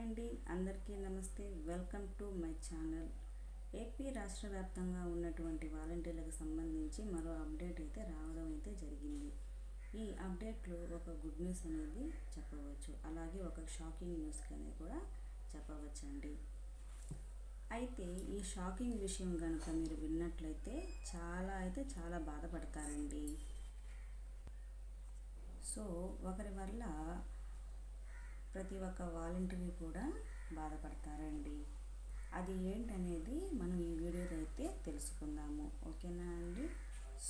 అండి, అందరికీ నమస్తే. Welcome to my channel. AP రాష్ట్ర వ్యాప్తంగా ఉన్నటువంటి వాలంటీర్లకు సంబంధించి మరో అప్డేట్ అయితే రావడం అయితే జరిగింది. ఈ అప్డేట్లో ఒక గుడ్ న్యూస్ అనేది చెప్పవచ్చు, అలాగే ఒక షాకింగ్ న్యూస్ అనేది కూడా చెప్పవచ్చండి. అయితే ఈ షాకింగ్ విషయం కనుక మీరు విన్నట్లయితే చాలా బాధపడతారండి. సో ఒకరి వల్ల ప్రతి ఒక్క వాలంటీర్ కూడా బాధపడతారండి. అది ఏంటనేది మనం ఈ వీడియోలో అయితే తెలుసుకుందాము, ఓకేనా అండి.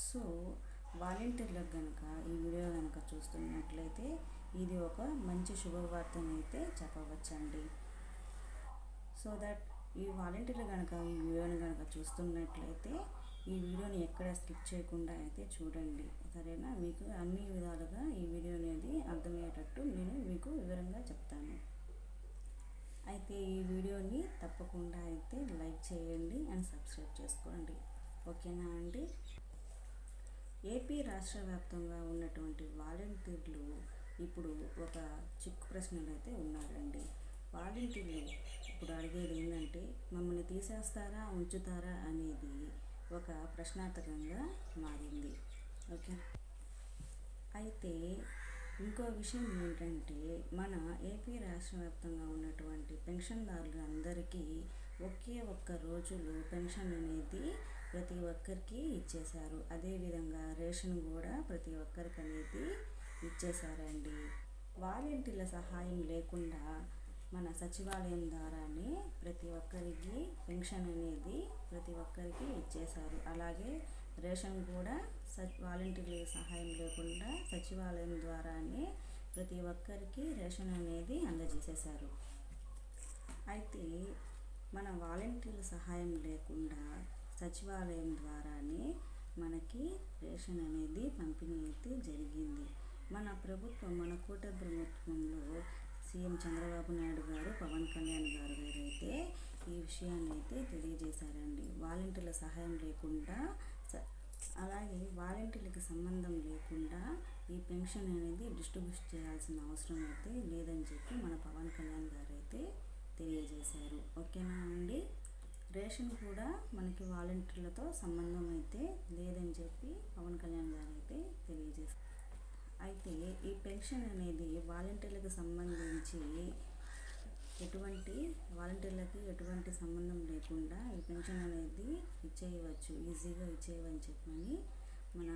సో వాలంటీర్లకు కనుక ఈ వీడియో కనుక చూస్తున్నట్లయితే ఇది ఒక మంచి శుభవార్తను అయితే చెప్పవచ్చండి. సో దట్ ఈ వాలంటీర్లు కనుక ఈ వీడియోని కనుక చూస్తున్నట్లయితే ఈ వీడియోని ఎక్కడ స్కిప్ చేయకుండా అయితే చూడండి, సరేనా. మీకు అన్ని విధాలుగా ఈ వీడియో అనేది అర్థమయ్యేటట్టు నేను మీకు వివరంగా చెప్తాను. అయితే ఈ వీడియోని తప్పకుండా అయితే లైక్ చేయండి అండ్ సబ్స్క్రైబ్ చేసుకోండి, ఓకేనా అండి. ఏపీ రాష్ట్ర వ్యాప్తంగా ఉన్నటువంటి వాలంటీర్లు ఇప్పుడు ఒక చిక్కు ప్రశ్నలు అయితే ఉన్నారండి. వాలంటీర్లు ఇప్పుడు అడిగేది ఏంటంటే, మమ్మల్ని తీసేస్తారా ఉంచుతారా అనేది ఒక ప్రశ్నార్థకంగా మారింది, ఓకే. అయితే ఇంకో విషయం ఏంటంటే, మన ఏపీ రాష్ట్ర వ్యాప్తంగా ఉన్నటువంటి పెన్షన్దారులు అందరికీ ఒకే ఒక్క రోజులో పెన్షన్ అనేది ప్రతి ఒక్కరికి ఇచ్చేశారు. అదేవిధంగా రేషన్ కూడా ప్రతి ఒక్కరికి అనేది ఇచ్చేశారండి. వాలంటీర్ల సహాయం లేకుండా మన సచివాలయం ద్వారానే ప్రతి ఒక్కరికి పెన్షన్ అనేది ప్రతి ఒక్కరికి ఇచ్చేశారు. అలాగే రేషన్ కూడా వాలంటీర్ల సహాయం లేకుండా సచివాలయం ద్వారానే ప్రతి ఒక్కరికి రేషన్ అనేది అందజేసేశారు. అయితే మన వాలంటీర్ల సహాయం లేకుండా సచివాలయం ద్వారానే మనకి రేషన్ అనేది పంపిణీ అయితే జరిగింది. మన ప్రభుత్వం, మన కూటమి ప్రభుత్వంలో సీఎం చంద్రబాబు నాయుడు గారు, పవన్ కళ్యాణ్ గారు అయితే ఈ విషయాన్ని అయితే తెలియజేశారండి. వాలంటీర్ల సహాయం లేకుండా అలాగే వాలంటీర్లకు సంబంధం లేకుండా ఈ పెన్షన్ అనేది డిస్ట్రిబ్యూట్ చేయాల్సిన అవసరం అయితే లేదని చెప్పి మన పవన్ కళ్యాణ్ గారు అయితే తెలియజేశారు, ఓకేనా అండి. రేషన్ కూడా మనకి వాలంటీర్లతో సంబంధం అయితే లేదని చెప్పి పవన్ కళ్యాణ్ గారు అయితే తెలియజేశారు. అయితే ఈ పెన్షన్ అనేది వాలంటీర్లకు సంబంధించి ఎటువంటి సంబంధం లేకుండా ఈ పెన్షన్ అనేది ఇచ్చేయవచ్చు, ఈజీగా ఇచ్చేయవని చెప్పని మన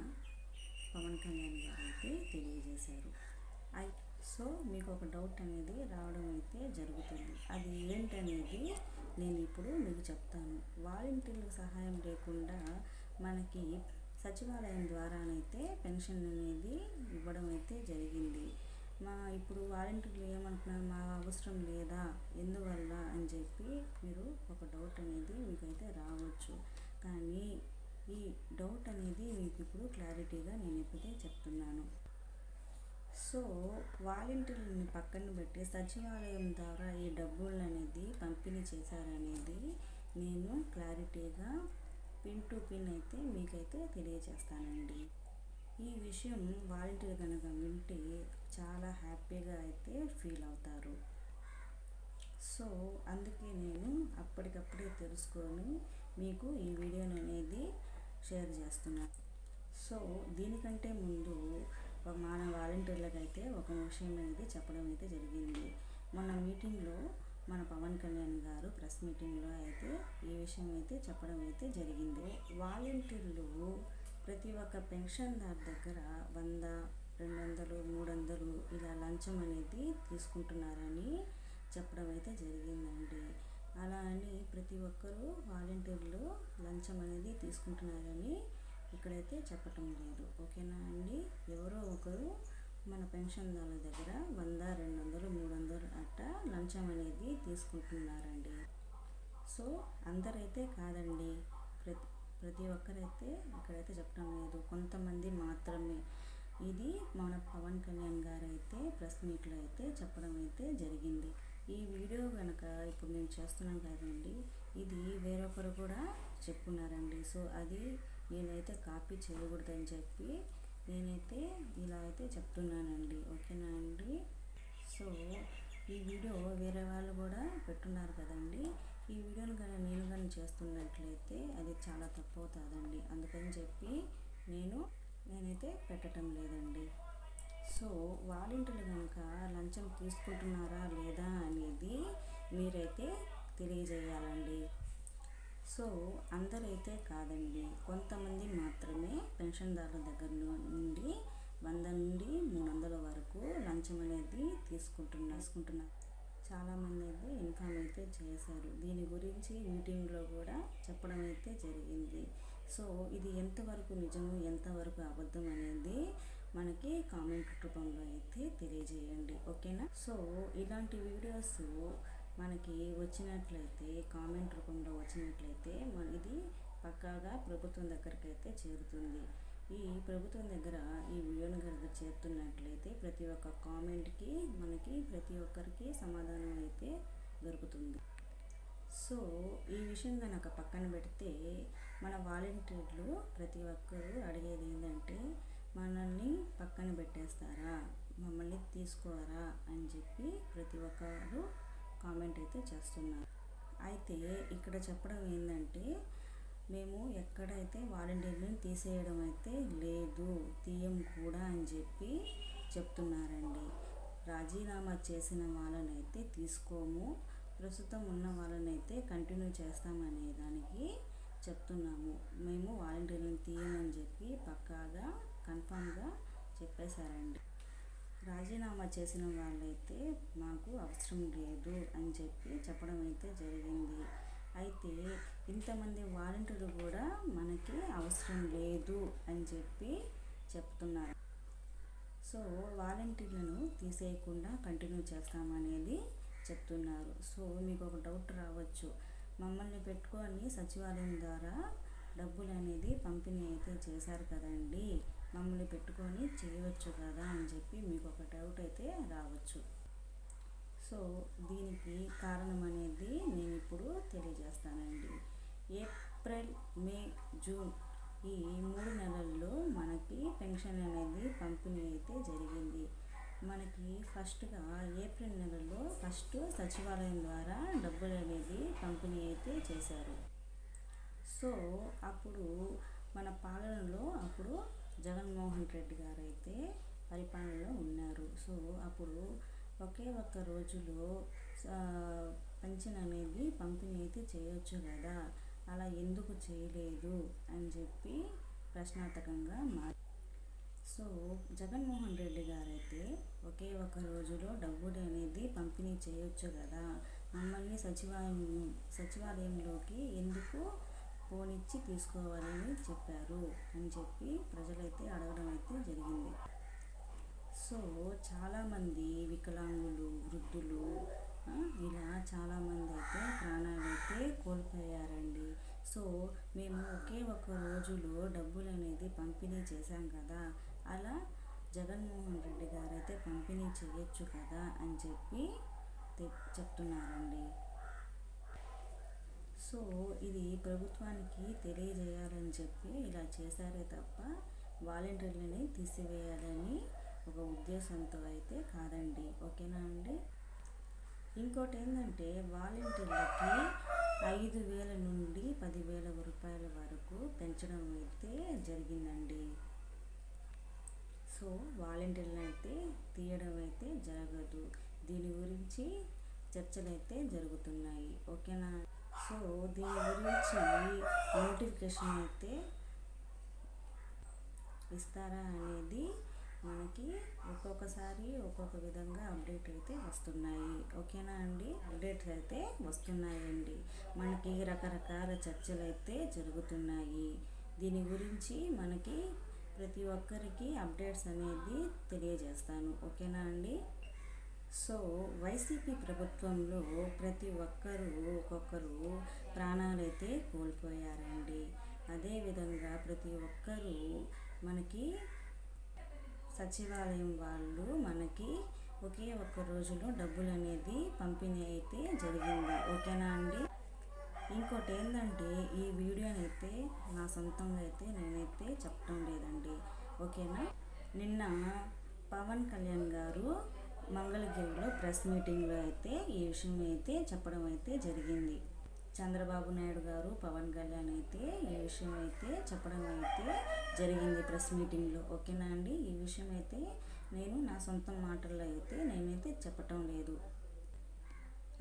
పవన్ కళ్యాణ్ గారు అయితే తెలియజేశారు. సో మీకు ఒక డౌట్ అనేది రావడం అయితే జరుగుతుంది. అది ఏంటనేది నేను ఇప్పుడు మీకు చెప్తాను. వాలంటీర్ల సహాయం లేకుండా మనకి సచివాలయం ద్వారానైతే పెన్షన్ అనేది ఇవ్వడం అయితే జరిగింది. ఇప్పుడు వాలంటీర్లు ఏమంటున్నారు, మా అవసరం లేదా, ఎందువల్ల అని చెప్పి మీరు ఒక డౌట్ అనేది మీకైతే రావచ్చు. కానీ ఈ డౌట్ అనేది మీకు ఇప్పుడు క్లారిటీగా నేను ఇప్పుడే చెప్తున్నాను. సో వాలంటీర్లని పక్కన పెట్టి సచివాలయం ద్వారా ఈ డబ్బులు అనేది పంపిణీ చేశారనేది నేను క్లారిటీగా పిన్ టు పిన్ అయితే మీకైతే తెలియజేస్తానండి. ఈ విషయం వాలంటీర్ కనుక వింటే చాలా హ్యాపీగా అయితే ఫీల్ అవుతారు. సో అందుకే నేను అప్పటికప్పుడే తెలుసుకొని మీకు ఈ వీడియోని అనేది షేర్ చేస్తున్నాను. సో దీనికంటే ముందు మన వాలంటీర్లకు అయితే ఒక విషయం అనేది చెప్పడం అయితే జరిగింది. మొన్న మీటింగ్లో మన పవన్ కళ్యాణ్ గారు ప్రెస్ మీటింగ్లో అయితే ఈ విషయం అయితే చెప్పడం అయితే జరిగింది. వాలంటీర్లు ప్రతి ఒక్క పెన్షన్దారు దగ్గర 100, 200, 300 ఇలా లంచం అనేది తీసుకుంటున్నారని చెప్పడం అయితే జరిగిందండి. అలా అని ప్రతి ఒక్కరూ వాలంటీర్లు లంచం అనేది తీసుకుంటున్నారని ఇక్కడైతే చెప్పటం లేదు, ఓకేనా అండి. ఎవరో ఒకరు మన పెన్షన్దారుల దగ్గర 100, 200, 300 అట్టా లంచం అనేది తీసుకుంటున్నారండి. సో అందరైతే కాదండి, ప్రతి ఒక్కరైతే ఇక్కడైతే చెప్పడం లేదు, కొంతమంది మాత్రమే. ఇది మన పవన్ కళ్యాణ్ గారు అయితే ప్రెస్ మీట్లో అయితే చెప్పడం అయితే జరిగింది. ఈ వీడియో కనుక ఇప్పుడు నేను చేస్తున్నాను కదండి, ఇది వేరొకరు కూడా చెప్పున్నారండి. సో అది నేనైతే కాపీ చేయకూడదని చెప్పి నేనైతే ఇలా అయితే చెప్తున్నానండి, ఓకేనా అండి. సో ఈ వీడియో వేరే వాళ్ళు కూడా పెట్టున్నారు కదండి. ఈ వీడియోని కానీ నేను కానీ చేస్తున్నట్లయితే అది చాలా తప్పు అవుతుందండి. అందుకని చెప్పి నేనైతే పెట్టడం లేదండి. సో వాలంటీర్లు కనుక లంచం తీసుకుంటున్నారా లేదా అనేది మీరైతే తెలియజేయాలండి. సో అందరైతే కాదండి, కొంతమంది మాత్రమే పెన్షన్దారుల దగ్గర నుండి 100 నుండి 300 వరకు లంచం అనేది తీసుకుంటున్నారు. చాలామంది అయితే ఇన్ఫామ్ అయితే చేశారు. దీని గురించి మీటింగ్లో కూడా చెప్పడం అయితే జరిగింది. సో ఇది ఎంతవరకు నిజము, ఎంతవరకు అబద్ధం అనేది మనకి కామెంట్ రూపంలో అయితే తెలియజేయండి, ఓకేనా. సో ఇలాంటి వీడియోస్ మనకి వచ్చినట్లయితే, కామెంట్ రూపంలో వచ్చినట్లయితే ఇది పక్కాగా ప్రభుత్వం దగ్గరికి అయితే చేరుతుంది. ఈ ప్రభుత్వం దగ్గర ఈ వీడియోని కనుక చేరుతున్నట్లయితే ప్రతి ఒక్క కామెంట్కి మనకి ప్రతి ఒక్కరికి సమాధానం అయితే దొరుకుతుంది. సో ఈ విషయం కనుక పక్కన పెడితే మన వాలంటీర్లు ప్రతి ఒక్కరు అడిగేది ఏంటంటే, మనల్ని పక్కన పెట్టేస్తారా, మమ్మల్ని తీసుకోరా అని చెప్పి ప్రతి ఒక్కరు కామెంట్ అయితే చేస్తున్నారు. అయితే ఇక్కడ చెప్పడం ఏంటంటే, మేము ఎక్కడైతే వాలంటీర్లను తీసేయడం అయితే లేదు, తీయం కూడా అని చెప్పి చెప్తున్నారండి. రాజీనామా చేసిన వాళ్ళనైతే తీసుకోము, ప్రస్తుతం ఉన్న వాళ్ళనైతే కంటిన్యూ చేస్తామనే దానికి చెప్తున్నాము. మేము వాలంటీర్లను తీయమని చెప్పి పక్కాగా కన్ఫామ్గా చెప్పేశారండి. రాజీనామా చేసిన వాళ్ళైతే మాకు అవసరం లేదు అని చెప్పి చెప్పడం అయితే జరిగింది. అయితే ఇంతమంది వాలంటీర్లు కూడా మనకి అవసరం లేదు అని చెప్పి చెప్తున్నారు. సో వాలంటీర్లను తీసేయకుండా కంటిన్యూ చేస్తామనేది చెప్తున్నారు. సో మీకు ఒక డౌట్ రావచ్చు, మమ్మల్ని పెట్టుకొని సచివాలయం ద్వారా డబ్బులు అనేది పంపిణీ అయితే చేశారు కదండి, మమ్మల్ని పెట్టుకొని చేయవచ్చు కదా అని చెప్పి మీకు ఒక డౌట్ అయితే రావచ్చు. సో దీనికి కారణం అనేది నేను ఇప్పుడు తెలియజేస్తానండి. ఏప్రిల్, మే, జూన్ ఈ 3 నెలల్లో మనకి పెన్షన్ అనేది పంపిణీ అయితే జరిగింది. మనకి ఫస్ట్గా ఏప్రిల్ నెలలో ఫస్ట్ సచివాలయం ద్వారా డబ్బులు అనేది పంపిణీ అయితే చేశారు. సో అప్పుడు మన పాలనలో అప్పుడు జగన్మోహన్ రెడ్డి గారు అయితే పరిపాలనలో ఉన్నారు. సో అప్పుడు ఒకే ఒక్క రోజులో పెన్షన్ అనేది పంపిణీ అయితే చేయొచ్చు కదా, అలా ఎందుకు చేయలేదు అని చెప్పి ప్రశ్నార్థకంగా సో జగన్మోహన్ రెడ్డి గారు అయితే ఒకే ఒక్క రోజులో డబ్బులు అనేది పంపిణీ చేయొచ్చు కదా, మమ్మల్ని సచివాలయంలోకి ఎందుకు పోనిచ్చి తీసుకోవాలని చెప్పారు అని చెప్పి ప్రజలైతే అడగడం అయితే జరిగింది. సో చాలామంది వికలాంగులు, వృద్ధులు ఇలా చాలామంది అయితే ప్రాణాలు అయితే కోల్పోయారండి. సో మేము ఒకే ఒక్క రోజులో డబ్బులు అనేది పంపిణీ చేశాం కదా, అలా జగన్మోహన్ రెడ్డి గారు అయితే పంపిణీ చేయొచ్చు కదా అని చెప్పి చెప్తున్నారండి. సో ఇది ప్రభుత్వానికి తెలియజేయాలని చెప్పి ఇలా చేశారే తప్ప వాలంటీర్లని తీసివేయాలని ఒక ఉద్దేశంతో అయితే కాదండి, ఓకేనా అండి. ఇంకోటి ఏంటంటే, వాలంటీర్లకి 5,000 నుండి 10,000 రూపాయల వరకు పెంచడం అయితే జరిగిందండి. సో వాలంటీర్లను అయితే తీయడం అయితే జరగదు. దీని గురించి చర్చలు అయితే జరుగుతున్నాయి, ఓకేనా. సో దీని గురించి నోటిఫికేషన్ అయితే ఇస్తారా అనేది మనకి ఒక్కొక్కసారి ఒక్కొక్క విధంగా అప్డేట్ అయితే వస్తున్నాయి, ఓకేనా అండి. అప్డేట్స్ అయితే వస్తున్నాయండి, మనకి రకరకాల చర్చలు అయితే జరుగుతున్నాయి. దీని గురించి మనకి ప్రతి ఒక్కరికి అప్డేట్స్ అనేది తెలియజేస్తాను, ఓకేనా అండి. సో వైసీపీ ప్రభుత్వంలో ప్రతి ఒక్కరూ ఒక్కొక్కరు ప్రాణాలైతే కోల్పోయారండి. అదేవిధంగా ప్రతి ఒక్కరూ మనకి సచివాలయం వాళ్ళు మనకి ఒకే ఒక్క రోజులో డబ్బులు అనేది పంపిణీ అయితే జరిగింది, ఓకేనా అండి. ఇంకోటి ఏంటంటే, ఈ వీడియోని అయితే నా సొంతంగా అయితే నేనైతే చెప్పడం లేదండి, ఓకేనా. నిన్న పవన్ కళ్యాణ్ గారు మంగళగిరిలో ప్రెస్ మీటింగ్లో అయితే ఈ విషయం అయితే చెప్పడం అయితే జరిగింది. చంద్రబాబు నాయుడు గారు, పవన్ కళ్యాణ్ అయితే ఈ విషయం అయితే చెప్పడం అయితే జరిగింది ప్రెస్ మీటింగ్లో. ఓకేనా అండి? ఈ విషయం అయితే నేను నా సొంత మాటల్లో అయితే నేనైతే చెప్పటం లేదు.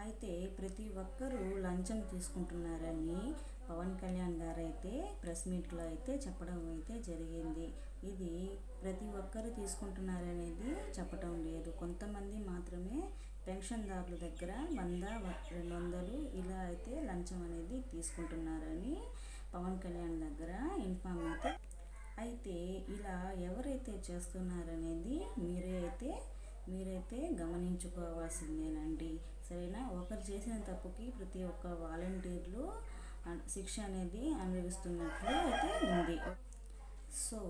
అయితే ప్రతి ఒక్కరూ లంచం తీసుకుంటున్నారని పవన్ కళ్యాణ్ గారు అయితే ప్రెస్ మీట్లో అయితే చెప్పడం అయితే జరిగింది. ఇది ప్రతి ఒక్కరు తీసుకుంటున్నారనేది చెప్పటం లేదు. కొంతమంది మాత్రమే పెన్షన్దారుల దగ్గర 100, 200 ఇలా అయితే లంచం అనేది తీసుకుంటున్నారని పవన్ కళ్యాణ్ దగ్గర ఇన్ఫామ్ అయితే ఇలా ఎవరైతే చేస్తున్నారనేది మీరైతే గమనించుకోవాల్సిందేనండి. సరేనా? ఒకరు చేసిన తప్పుకి ప్రతి ఒక్క వాలంటీర్లు శిక్ష అనేది అనుభవిస్తున్నట్లు అయితే ఉంది. సో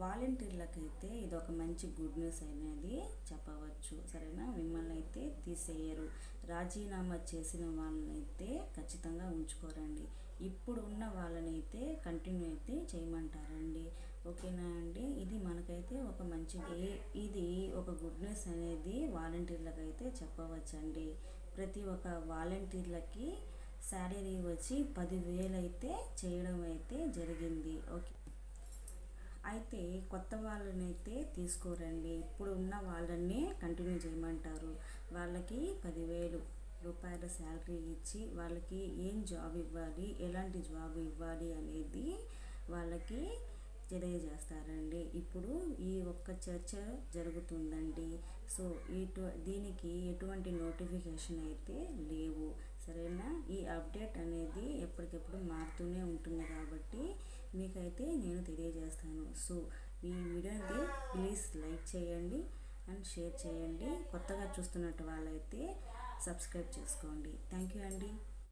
వాలంటీర్లకైతే ఇది ఒక మంచి గుడ్ న్యూస్ అనేది చెప్పవచ్చు. సరేనా? మిమ్మల్ని అయితే తీసేయరు. రాజీనామా చేసిన వాళ్ళనైతే ఖచ్చితంగా ఉంచుకోరండి. ఇప్పుడు ఉన్న వాళ్ళనైతే కంటిన్యూ అయితే చేయమంటారండి. ఓకేనా అండి? ఇది మనకైతే ఒక ఇది ఒక గుడ్ న్యూస్ అనేది వాలంటీర్లకైతే చెప్పవచ్చండి. ప్రతి ఒక్క వాలంటీర్లకి శాలరీ వచ్చి 10,000 అయితే చేయడం అయితే జరిగింది. ఓకే. అయితే కొత్త వాళ్ళనైతే తీసుకోరండి. ఇప్పుడు ఉన్న వాళ్ళని కంటిన్యూ చేయమంటారు. వాళ్ళకి 10,000 రూపాయల శాలరీ ఇచ్చి వాళ్ళకి ఏం జాబ్ ఇవ్వాలి, ఎలాంటి జాబ్ ఇవ్వాలి అనేది వాళ్ళకి తెలియజేస్తారండి. ఇప్పుడు ఈ ఒక్క చర్చ జరుగుతుందండి. సో దీనికి ఎటువంటి నోటిఫికేషన్ అయితే లేవు. సరేనా? ఈ అప్డేట్ అనేది ఎప్పటికప్పుడు మారుతూనే ఉంటుంది కాబట్టి మీకైతే నేను తెలియజేస్తాను. సో ఈ వీడియోని ప్లీజ్ లైక్ చేయండి అండ్ షేర్ చేయండి. కొత్తగా చూస్తున్నట్టు వాళ్ళైతే సబ్స్క్రైబ్ చేసుకోండి. థ్యాంక్ యూ అండి.